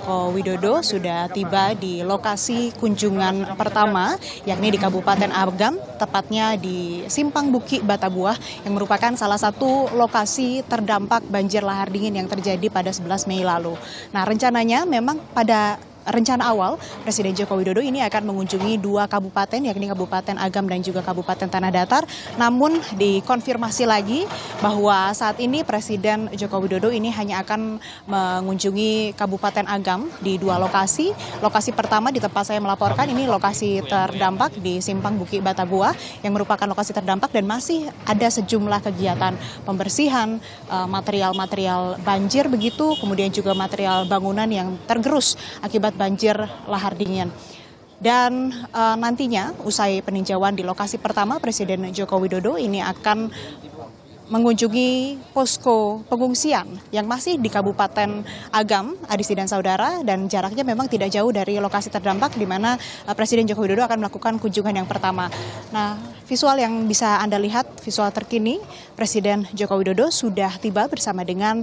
Joko Widodo sudah tiba di lokasi kunjungan pertama, yakni di Kabupaten Agam, tepatnya di Simpang Buki Batabuah, yang merupakan salah satu lokasi terdampak banjir lahar dingin yang terjadi pada 11 Mei lalu. Nah, rencananya memang pada rencana awal Presiden Joko Widodo ini akan mengunjungi dua kabupaten, yakni Kabupaten Agam dan juga Kabupaten Tanah Datar. Namun dikonfirmasi lagi bahwa saat ini Presiden Joko Widodo ini hanya akan mengunjungi Kabupaten Agam di dua lokasi. Lokasi pertama di tempat saya melaporkan, ini lokasi terdampak di Simpang Buki Batabuah yang merupakan lokasi terdampak dan masih ada sejumlah kegiatan pembersihan material-material banjir begitu, kemudian juga material bangunan yang tergerus akibat banjir lahar dingin. Dan nantinya usai peninjauan di lokasi pertama, Presiden Joko Widodo ini akan mengunjungi posko pengungsian yang masih di Kabupaten Agam, Adisti dan saudara, dan jaraknya memang tidak jauh dari lokasi terdampak di mana Presiden Joko Widodo akan melakukan kunjungan yang pertama. Nah, visual yang bisa Anda lihat, visual terkini, Presiden Joko Widodo sudah tiba bersama dengan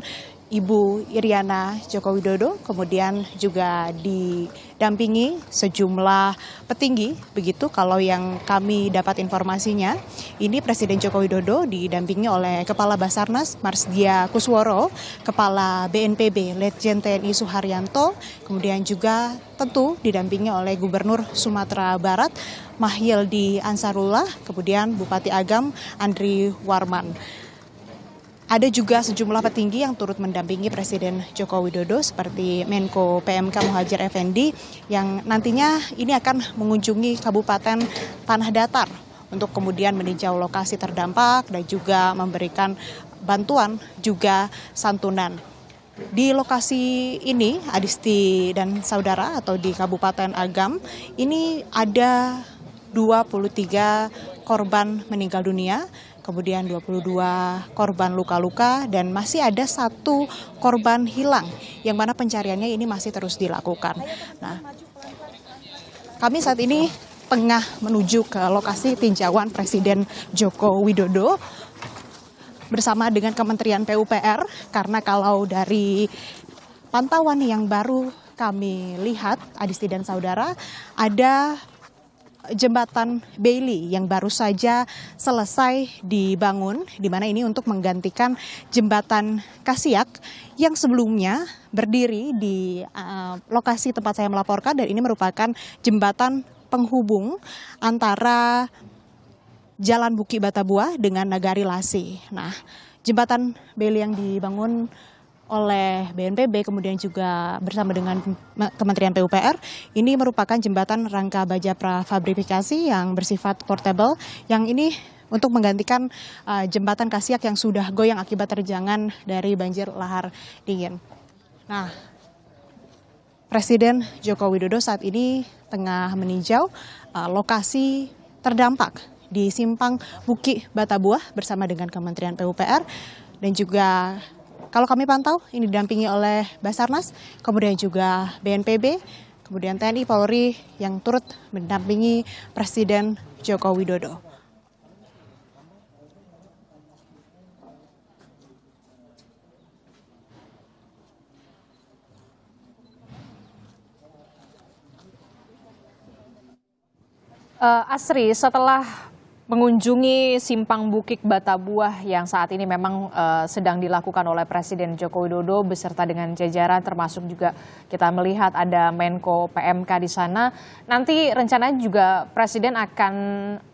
Ibu Iriana Joko Widodo, kemudian juga didampingi sejumlah petinggi, begitu kalau yang kami dapat informasinya. Ini Presiden Joko Widodo didampingi oleh Kepala Basarnas Marsdia Kusworo, Kepala BNPB Letjen TNI Suharyanto, kemudian juga tentu didampingi oleh Gubernur Sumatera Barat Mahyildi Ansarullah, kemudian Bupati Agam Andri Warman. Ada juga sejumlah petinggi yang turut mendampingi Presiden Joko Widodo seperti Menko PMK Muhadjir Effendi yang nantinya ini akan mengunjungi Kabupaten Tanah Datar untuk kemudian meninjau lokasi terdampak dan juga memberikan bantuan juga santunan. Di lokasi ini, Adisti dan saudara, atau di Kabupaten Agam, ini ada 23 korban meninggal dunia, kemudian 22 korban luka-luka, dan masih ada 1 korban hilang yang mana pencariannya ini masih terus dilakukan. Nah, kami saat ini tengah menuju ke lokasi tinjauan Presiden Joko Widodo bersama dengan Kementerian PUPR, karena kalau dari pantauan yang baru kami lihat, Adisti dan saudara, ada jembatan Bailey yang baru saja selesai dibangun, di mana ini untuk menggantikan jembatan Kasiak yang sebelumnya berdiri di lokasi tempat saya melaporkan, dan ini merupakan jembatan penghubung antara Jalan Buki Batabuah dengan Nagari Lasi. Nah, jembatan Bailey yang dibangun oleh BNPB kemudian juga bersama dengan Kementerian PUPR ini merupakan jembatan rangka baja prafabrikasi yang bersifat portable, yang ini untuk menggantikan jembatan Kasiak yang sudah goyang akibat terjangan dari banjir lahar dingin. Nah, Presiden Joko Widodo saat ini tengah meninjau lokasi terdampak di Simpang Buki Batabuah bersama dengan Kementerian PUPR, dan juga kalau kami pantau, ini didampingi oleh Basarnas, kemudian juga BNPB, kemudian TNI Polri yang turut mendampingi Presiden Joko Widodo. Asri, setelah mengunjungi Simpang Bukit Batabuah yang saat ini memang sedang dilakukan oleh Presiden Joko Widodo beserta dengan jajaran, termasuk juga kita melihat ada Menko PMK di sana. Nanti rencananya juga Presiden akan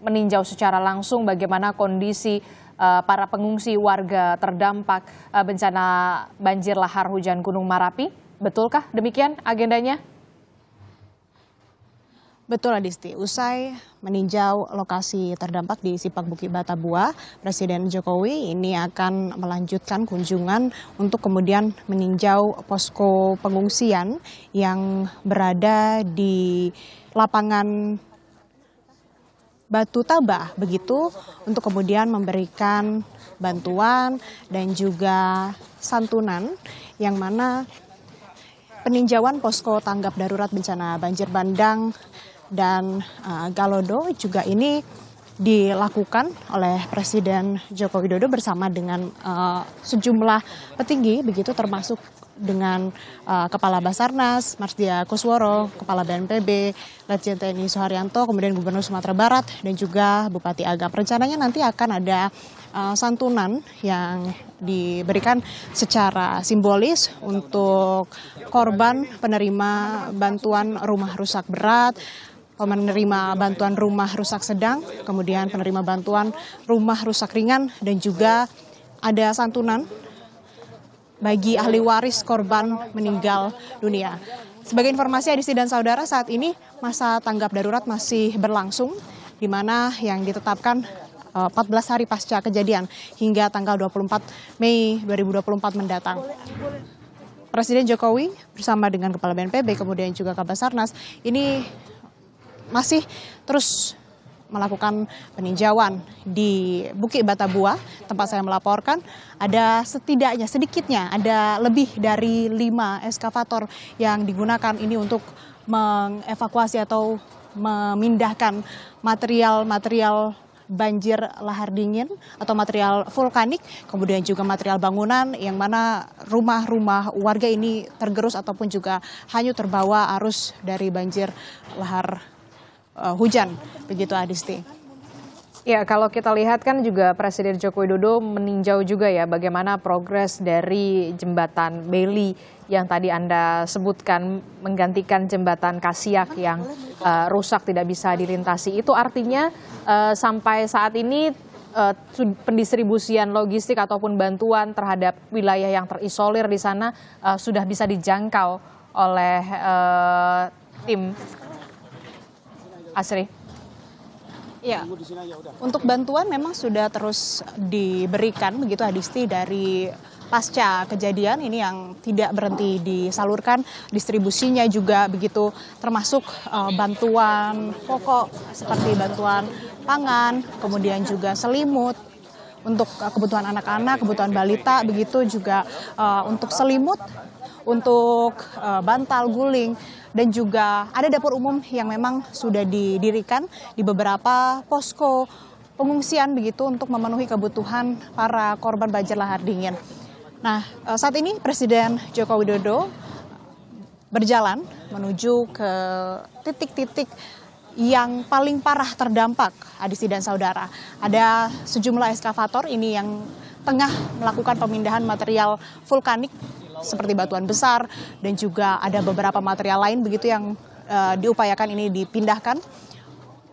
meninjau secara langsung bagaimana kondisi para pengungsi warga terdampak bencana banjir lahar hujan Gunung Merapi. Betulkah demikian agendanya? Betul, Adisti. Usai meninjau lokasi terdampak di Simpang Buki Batabuah, Presiden Jokowi ini akan melanjutkan kunjungan untuk kemudian meninjau posko pengungsian yang berada di lapangan Batu Tabah, begitu, untuk kemudian memberikan bantuan dan juga santunan, yang mana peninjauan posko tanggap darurat bencana banjir bandang dan Galodo juga ini dilakukan oleh Presiden Joko Widodo bersama dengan sejumlah petinggi begitu, termasuk dengan Kepala Basarnas, Marsdia Kusworo, Kepala BNPB, Letjen TNI Soeharyanto, kemudian Gubernur Sumatera Barat, dan juga Bupati Agam. Rencananya nanti akan ada santunan yang diberikan secara simbolis untuk korban penerima bantuan rumah rusak berat, penerima bantuan rumah rusak sedang, kemudian penerima bantuan rumah rusak ringan, dan juga ada santunan bagi ahli waris korban meninggal dunia. Sebagai informasi Adisti dan saudara, saat ini masa tanggap darurat masih berlangsung, di mana yang ditetapkan 14 hari pasca kejadian hingga tanggal 24 Mei 2024 mendatang. Presiden Jokowi bersama dengan Kepala BNPB kemudian juga Kabasarnas ini masih terus melakukan peninjauan di Bukit Batabuah, tempat saya melaporkan. Ada sedikitnya ada lebih dari 5 eskavator yang digunakan ini untuk mengevakuasi atau memindahkan material banjir lahar dingin atau material vulkanik, kemudian juga material bangunan yang mana rumah-rumah warga ini tergerus ataupun juga hanyut terbawa arus dari banjir lahar hujan, begitu Adisti. Ya, kalau kita lihat kan juga Presiden Joko Widodo meninjau juga ya bagaimana progres dari jembatan Bailey yang tadi Anda sebutkan menggantikan jembatan Kasiak yang rusak tidak bisa dilintasi. Itu artinya sampai saat ini pendistribusian logistik ataupun bantuan terhadap wilayah yang terisolir di sana sudah bisa dijangkau oleh tim Asri. Ya, untuk bantuan memang sudah terus diberikan begitu Adisti dari pasca kejadian ini yang tidak berhenti disalurkan, distribusinya juga begitu, termasuk bantuan pokok seperti bantuan pangan, kemudian juga selimut untuk kebutuhan anak-anak, kebutuhan balita, begitu juga untuk selimut, untuk bantal guling, dan juga ada dapur umum yang memang sudah didirikan di beberapa posko pengungsian begitu untuk memenuhi kebutuhan para korban banjir lahar dingin. Nah, saat ini Presiden Joko Widodo berjalan menuju ke titik-titik yang paling parah terdampak, Adisti dan saudara. Ada sejumlah eskavator ini yang tengah melakukan pemindahan material vulkanik seperti batuan besar, dan juga ada beberapa material lain begitu yang diupayakan ini dipindahkan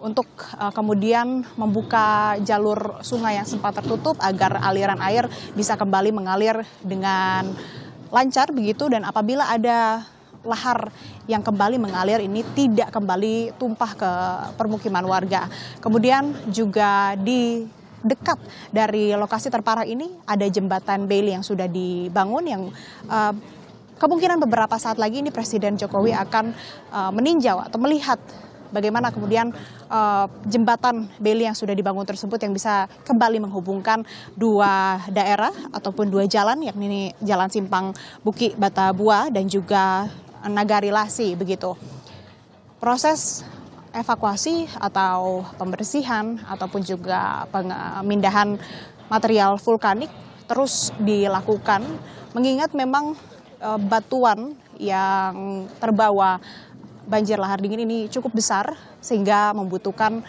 untuk kemudian membuka jalur sungai yang sempat tertutup agar aliran air bisa kembali mengalir dengan lancar begitu, dan apabila ada lahar yang kembali mengalir ini tidak kembali tumpah ke permukiman warga. Kemudian juga di dekat dari lokasi terparah ini ada jembatan Bailey yang sudah dibangun yang kemungkinan beberapa saat lagi ini Presiden Jokowi akan meninjau atau melihat bagaimana kemudian jembatan Bailey yang sudah dibangun tersebut yang bisa kembali menghubungkan dua daerah ataupun dua jalan, yakni Jalan Simpang Bukit Batabuah dan juga Nagari Lasi begitu. Proses evakuasi atau pembersihan ataupun juga pemindahan material vulkanik terus dilakukan, mengingat memang batuan yang terbawa banjir lahar dingin ini cukup besar sehingga membutuhkan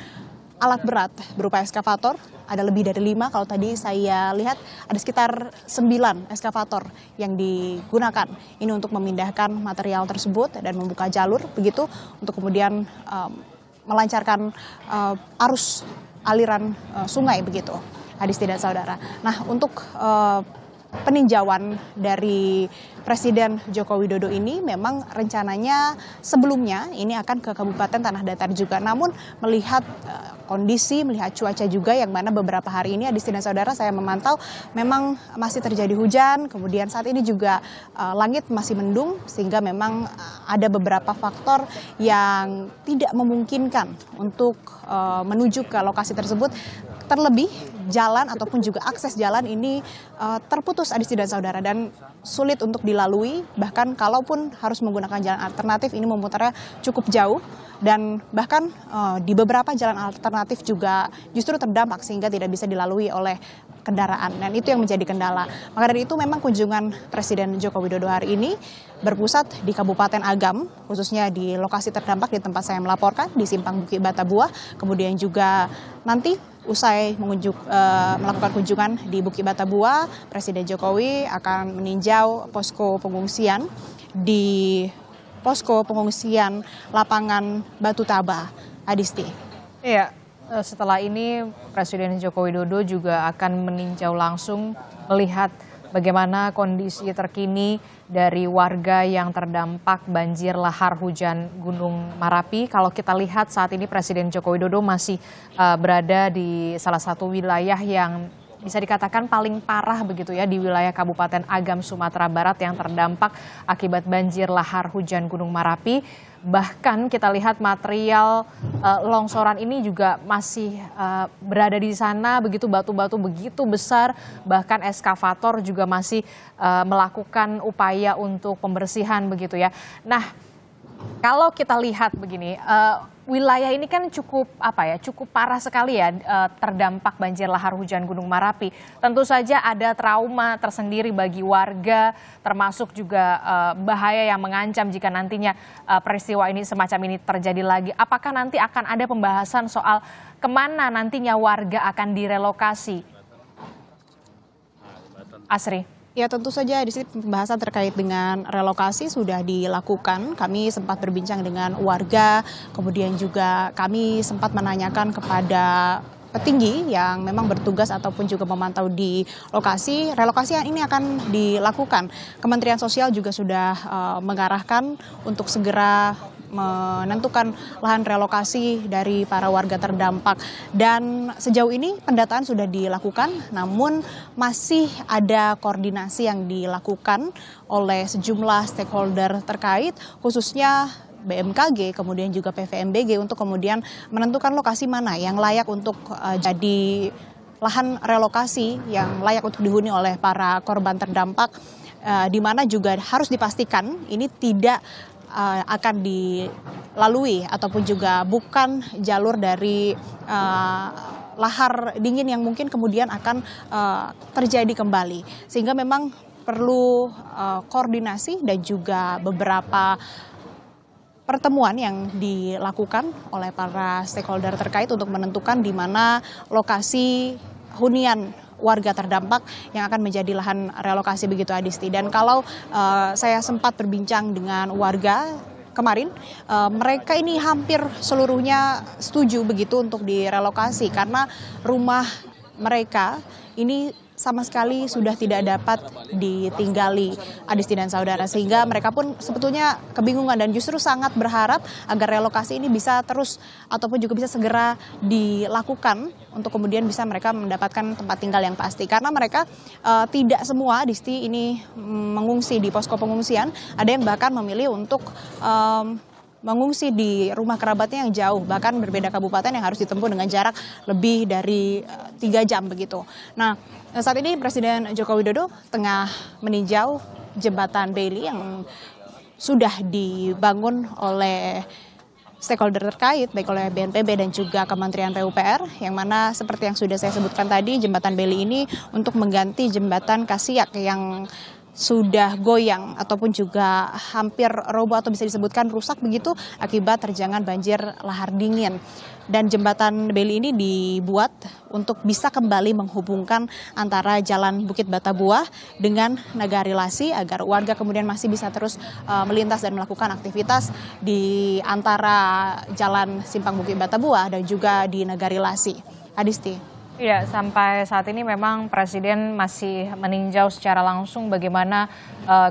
alat berat berupa eskavator. Ada lebih dari 5, kalau tadi saya lihat ada sekitar 9 eskavator yang digunakan ini untuk memindahkan material tersebut dan membuka jalur begitu untuk kemudian melancarkan arus aliran sungai begitu, Adisti dan saudara. Nah, untuk peninjauan dari Presiden Joko Widodo ini memang rencananya sebelumnya ini akan ke Kabupaten Tanah Datar juga. Namun melihat kondisi, melihat cuaca juga yang mana beberapa hari ini Adisti dan saudara saya memantau memang masih terjadi hujan. Kemudian saat ini juga langit masih mendung sehingga memang ada beberapa faktor yang tidak memungkinkan untuk menuju ke lokasi tersebut. terlebih jalan ataupun juga akses jalan ini terputus Adisti dan saudara, dan sulit untuk dilalui, bahkan kalaupun harus menggunakan jalan alternatif ini memutarnya cukup jauh, dan bahkan di beberapa jalan alternatif juga justru terdampak sehingga tidak bisa dilalui oleh kendaraan, dan itu yang menjadi kendala. Maka dari itu memang kunjungan Presiden Joko Widodo hari ini berpusat di Kabupaten Agam, khususnya di lokasi terdampak di tempat saya melaporkan di Simpang Bukit Batabuah, kemudian juga nanti usai melakukan kunjungan di Bukit Batabuah, Presiden Jokowi akan meninjau posko pengungsian di posko pengungsian lapangan Batu Taba. Adisti. Iya, setelah ini Presiden Joko Widodo juga akan meninjau langsung melihat bagaimana kondisi terkini dari warga yang terdampak banjir lahar hujan Gunung Merapi. Kalau kita lihat saat ini Presiden Joko Widodo masih berada di salah satu wilayah yang bisa dikatakan paling parah begitu ya, di wilayah Kabupaten Agam, Sumatera Barat yang terdampak akibat banjir lahar hujan Gunung Merapi. Bahkan kita lihat material longsoran ini juga masih berada di sana, begitu batu-batu begitu besar, bahkan eskavator juga masih melakukan upaya untuk pembersihan begitu ya. Nah, kalau kita lihat begini, wilayah ini kan cukup cukup parah sekali ya, terdampak banjir lahar hujan Gunung Merapi. Tentu saja ada trauma tersendiri bagi warga, termasuk juga bahaya yang mengancam jika nantinya peristiwa ini semacam ini terjadi lagi. Apakah nanti akan ada pembahasan soal kemana nantinya warga akan direlokasi? Asri. Ya, tentu saja di sini pembahasan terkait dengan relokasi sudah dilakukan. Kami sempat berbincang dengan warga, kemudian juga kami sempat menanyakan kepada petinggi yang memang bertugas ataupun juga memantau di lokasi. Relokasi yang ini akan dilakukan. Kementerian Sosial juga sudah mengarahkan untuk segera menentukan lahan relokasi dari para warga terdampak, dan sejauh ini pendataan sudah dilakukan, namun masih ada koordinasi yang dilakukan oleh sejumlah stakeholder terkait, khususnya BMKG, kemudian juga PVMBG, untuk kemudian menentukan lokasi mana yang layak untuk jadi lahan relokasi yang layak untuk dihuni oleh para korban terdampak, di mana juga harus dipastikan ini tidak akan dilalui ataupun juga bukan jalur dari lahar dingin yang mungkin kemudian akan terjadi kembali, sehingga memang perlu koordinasi dan juga beberapa pertemuan yang dilakukan oleh para stakeholder terkait untuk menentukan di mana lokasi hunian warga terdampak yang akan menjadi lahan relokasi begitu, Adisti. Dan kalau saya sempat berbincang dengan warga kemarin, mereka ini hampir seluruhnya setuju begitu untuk direlokasi karena rumah mereka ini sama sekali sudah tidak dapat ditinggali, Adisti dan saudara, sehingga mereka pun sebetulnya kebingungan dan justru sangat berharap agar relokasi ini bisa terus ataupun juga bisa segera dilakukan untuk kemudian bisa mereka mendapatkan tempat tinggal yang pasti, karena mereka tidak semua, Adisti, ini mengungsi di posko pengungsian. Ada yang bahkan memilih untuk mengungsi di rumah kerabatnya yang jauh, bahkan berbeda kabupaten yang harus ditempuh dengan jarak lebih dari 3 jam begitu. Nah, saat ini Presiden Joko Widodo tengah meninjau jembatan Bailey yang sudah dibangun oleh stakeholder terkait, baik oleh BNPB dan juga Kementerian PUPR, yang mana seperti yang sudah saya sebutkan tadi, jembatan Bailey ini untuk mengganti jembatan Kasiak yang sudah goyang ataupun juga hampir roboh atau bisa disebutkan rusak begitu akibat terjangan banjir lahar dingin. Dan jembatan Bailey ini dibuat untuk bisa kembali menghubungkan antara Jalan Bukit Batabuah dengan Nagari Lasi agar warga kemudian masih bisa terus melintas dan melakukan aktivitas di antara Jalan Simpang Bukit Batabuah dan juga di Nagari Lasi. Adisti. Iya, sampai saat ini memang Presiden masih meninjau secara langsung bagaimana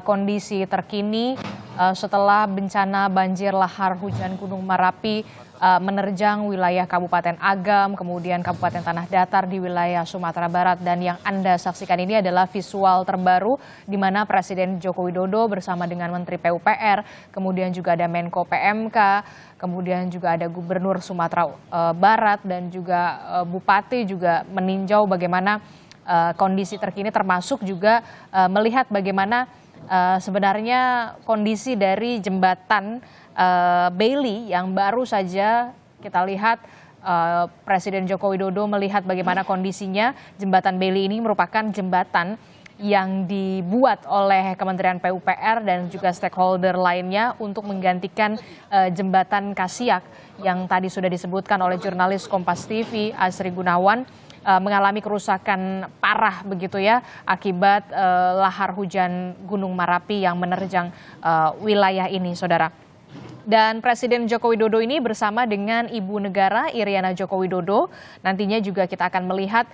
kondisi terkini setelah bencana banjir lahar hujan Gunung Merapi menerjang wilayah Kabupaten Agam, kemudian Kabupaten Tanah Datar di wilayah Sumatera Barat. Dan yang Anda saksikan ini adalah visual terbaru di mana Presiden Joko Widodo bersama dengan Menteri PUPR, kemudian juga ada Menko PMK, kemudian juga ada Gubernur Sumatera Barat dan juga Bupati juga meninjau bagaimana kondisi terkini, termasuk juga melihat bagaimana sebenarnya kondisi dari jembatan Bailey yang baru saja kita lihat. Presiden Joko Widodo melihat bagaimana kondisinya. Jembatan Bailey ini merupakan jembatan yang dibuat oleh Kementerian PUPR dan juga stakeholder lainnya untuk menggantikan jembatan Kasiak yang tadi sudah disebutkan oleh jurnalis Kompas TV Asri Gunawan mengalami kerusakan parah begitu ya akibat lahar hujan Gunung Merapi yang menerjang wilayah ini, saudara. Dan Presiden Joko Widodo ini bersama dengan Ibu Negara Iriana Joko Widodo nantinya juga kita akan melihat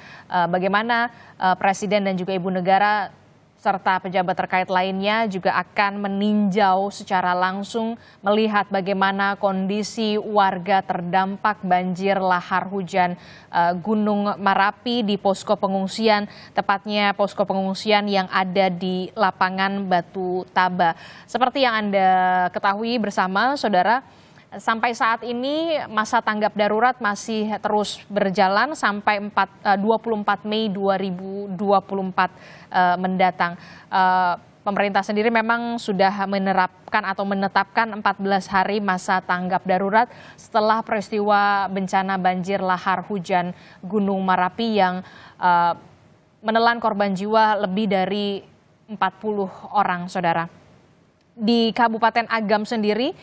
bagaimana Presiden dan juga Ibu Negara serta pejabat terkait lainnya juga akan meninjau secara langsung melihat bagaimana kondisi warga terdampak banjir lahar hujan Gunung Merapi di posko pengungsian, tepatnya posko pengungsian yang ada di lapangan Batu Taba. Seperti yang Anda ketahui bersama, saudara, sampai saat ini masa tanggap darurat masih terus berjalan sampai 24 Mei 2024 mendatang. Pemerintah sendiri memang sudah menerapkan atau menetapkan 14 hari masa tanggap darurat setelah peristiwa bencana banjir lahar hujan Gunung Merapi yang menelan korban jiwa lebih dari 40 orang, saudara. Di Kabupaten Agam sendiri,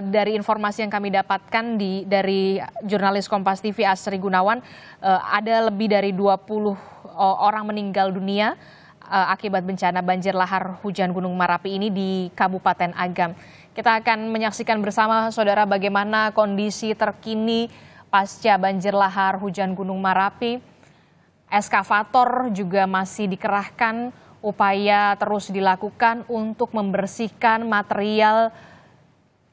dari informasi yang kami dapatkan dari jurnalis Kompas TV Asri Gunawan, ada lebih dari 20 orang meninggal dunia akibat bencana banjir lahar hujan Gunung Merapi ini di Kabupaten Agam. Kita akan menyaksikan bersama, saudara, bagaimana kondisi terkini pasca banjir lahar hujan Gunung Merapi. Eskavator juga masih dikerahkan, upaya terus dilakukan untuk membersihkan material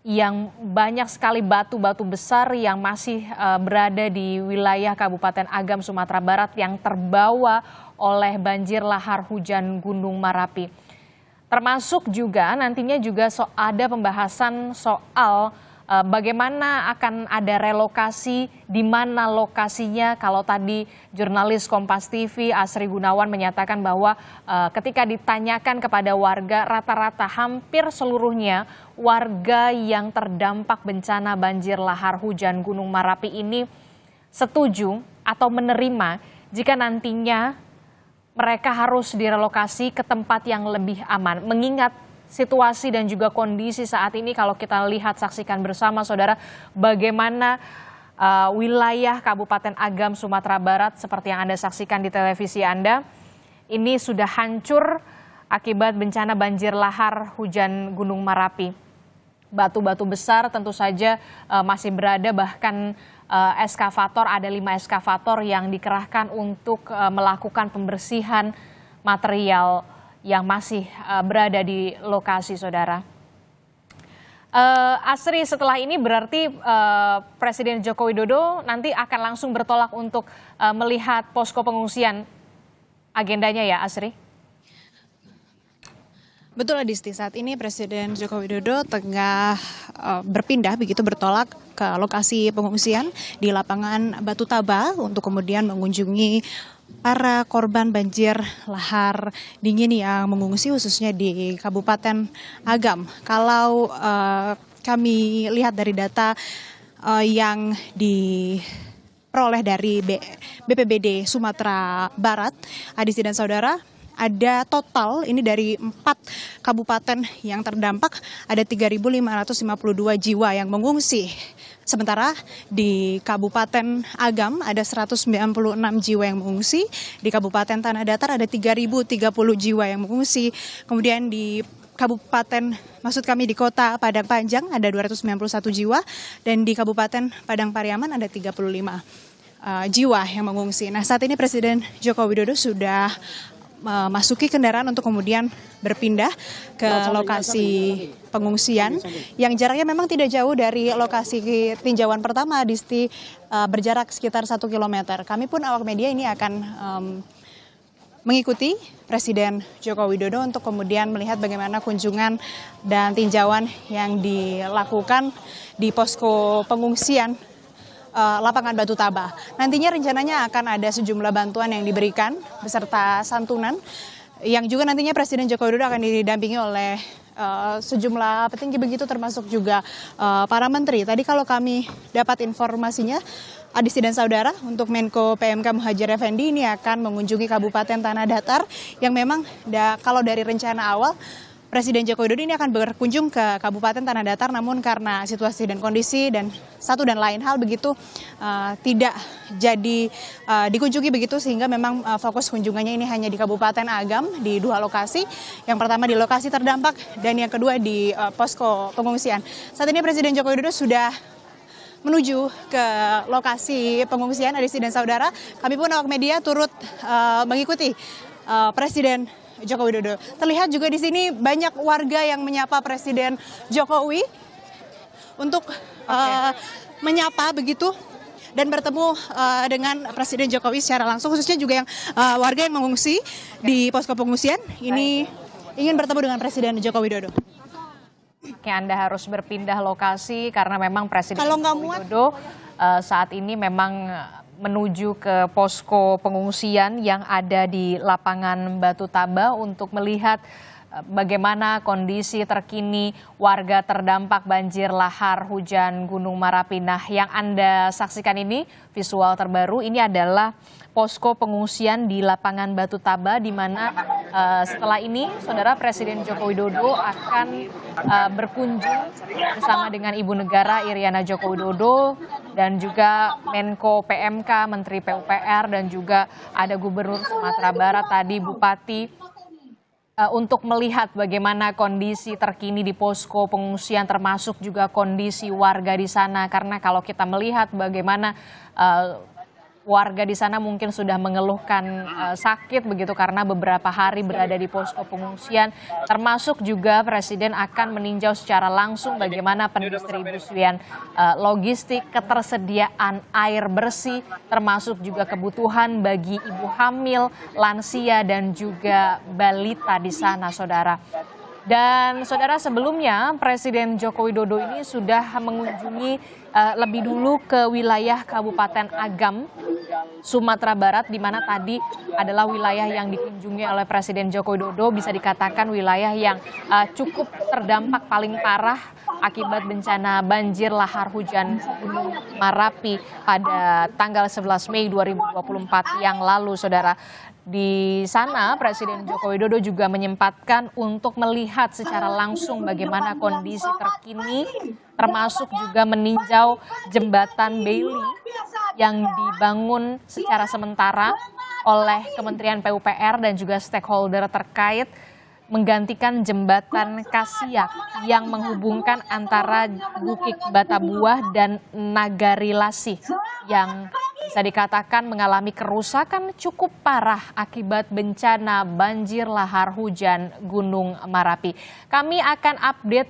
yang banyak sekali batu-batu besar yang masih berada di wilayah Kabupaten Agam, Sumatera Barat yang terbawa oleh banjir lahar hujan Gunung Merapi. Termasuk juga nantinya juga ada pembahasan soal bagaimana akan ada relokasi, di mana lokasinya. Kalau tadi jurnalis Kompas TV Asri Gunawan menyatakan bahwa ketika ditanyakan kepada warga, rata-rata hampir seluruhnya warga yang terdampak bencana banjir lahar hujan Gunung Merapi ini setuju atau menerima jika nantinya mereka harus direlokasi ke tempat yang lebih aman. Mengingat situasi dan juga kondisi saat ini, kalau kita lihat, saksikan bersama, saudara, bagaimana wilayah Kabupaten Agam, Sumatera Barat seperti yang Anda saksikan di televisi Anda, ini sudah hancur akibat bencana banjir lahar hujan Gunung Merapi. Batu-batu besar tentu saja masih berada, bahkan eskavator, ada 5 eskavator yang dikerahkan untuk melakukan pembersihan material yang masih berada di lokasi, saudara. Asri, setelah ini berarti Presiden Joko Widodo nanti akan langsung bertolak untuk melihat posko pengungsian. Agendanya ya, Asri? Betul, Adisti. Saat ini Presiden Joko Widodo tengah berpindah begitu, bertolak ke lokasi pengungsian di lapangan Batu Taba untuk kemudian mengunjungi para korban banjir lahar dingin yang mengungsi khususnya di Kabupaten Agam. Kalau kami lihat dari data yang diperoleh dari BPBD Sumatera Barat, Adisti dan saudara, ada total ini dari 4 kabupaten yang terdampak, ada 3.552 jiwa yang mengungsi. Sementara di Kabupaten Agam ada 196 jiwa yang mengungsi, di Kabupaten Tanah Datar ada 3.030 jiwa yang mengungsi. Kemudian di di Kota Padang Panjang ada 291 jiwa, dan di Kabupaten Padang Pariaman ada 35 jiwa yang mengungsi. Nah, saat ini Presiden Joko Widodo sudah memasuki kendaraan untuk kemudian berpindah ke lokasi pengungsian yang jaraknya memang tidak jauh dari lokasi tinjauan pertama, Disti, berjarak sekitar 1 kilometer. Kami pun awak media ini akan mengikuti Presiden Joko Widodo untuk kemudian melihat bagaimana kunjungan dan tinjauan yang dilakukan di posko pengungsian lapangan Batu Tabah. Nantinya rencananya akan ada sejumlah bantuan yang diberikan beserta santunan yang juga nantinya Presiden Joko Widodo akan didampingi oleh sejumlah petinggi begitu termasuk juga para menteri. Tadi kalau kami dapat informasinya, Adisti dan saudara, untuk Menko PMK Muhadjir Effendi ini akan mengunjungi Kabupaten Tanah Datar yang memang kalau dari rencana awal Presiden Joko Widodo ini akan berkunjung ke Kabupaten Tanah Datar, namun karena situasi dan kondisi dan satu dan lain hal begitu tidak jadi dikunjungi begitu, sehingga memang fokus kunjungannya ini hanya di Kabupaten Agam di 2 lokasi. Yang pertama di lokasi terdampak dan yang kedua di posko pengungsian. Saat ini Presiden Joko Widodo sudah menuju ke lokasi pengungsian, Adisti dan saudara. Kami pun awak media turut mengikuti Presiden Joko Widodo. Terlihat juga di sini banyak warga yang menyapa Presiden Jokowi untuk menyapa begitu dan bertemu dengan Presiden Jokowi secara langsung, khususnya juga yang warga yang mengungsi di posko pengungsian ini ingin bertemu dengan Presiden Joko Widodo. Oke, Anda harus berpindah lokasi karena memang Presiden Joko Widodo saat ini memang menuju ke posko pengungsian yang ada di lapangan Batu Tabah untuk melihat bagaimana kondisi terkini warga terdampak banjir lahar hujan Gunung Marapi. Nah, yang Anda saksikan ini visual terbaru ini adalah posko pengungsian di lapangan Batu Tabah, di mana setelah ini Saudara Presiden Joko Widodo akan berkunjung bersama dengan Ibu Negara Iriana Joko Widodo dan juga Menko PMK, Menteri PUPR, dan juga ada Gubernur Sumatera Barat tadi, Bupati, untuk melihat bagaimana kondisi terkini di posko pengungsian termasuk juga kondisi warga di sana. Karena kalau kita melihat bagaimana warga di sana mungkin sudah mengeluhkan sakit begitu karena beberapa hari berada di posko pengungsian, termasuk juga Presiden akan meninjau secara langsung bagaimana pendistribusian logistik, ketersediaan air bersih, termasuk juga kebutuhan bagi ibu hamil, lansia, dan juga balita di sana, Saudara. Dan Saudara, sebelumnya Presiden Joko Widodo ini sudah mengunjungi lebih dulu ke wilayah Kabupaten Agam, Sumatera Barat, di mana tadi adalah wilayah yang dikunjungi oleh Presiden Joko Widodo, bisa dikatakan wilayah yang cukup terdampak paling parah akibat bencana banjir lahar hujan Gunung Marapi pada tanggal 11 Mei 2024 yang lalu, Saudara. Di sana Presiden Joko Widodo juga menyempatkan untuk melihat secara langsung bagaimana kondisi terkini, termasuk juga meninjau jembatan Bailey yang dibangun secara sementara oleh Kementerian PUPR dan juga stakeholder terkait, menggantikan jembatan Kasiak yang menghubungkan antara Bukit Batabuah dan Nagari Lasih yang bisa dikatakan mengalami kerusakan cukup parah akibat bencana banjir lahar hujan Gunung Marapi. Kami akan update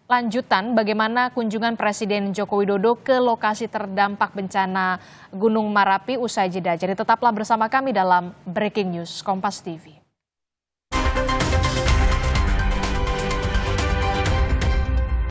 lanjutan bagaimana kunjungan Presiden Joko Widodo ke lokasi terdampak bencana Gunung Marapi usai jeda. Jadi tetaplah bersama kami dalam Breaking News Kompas TV.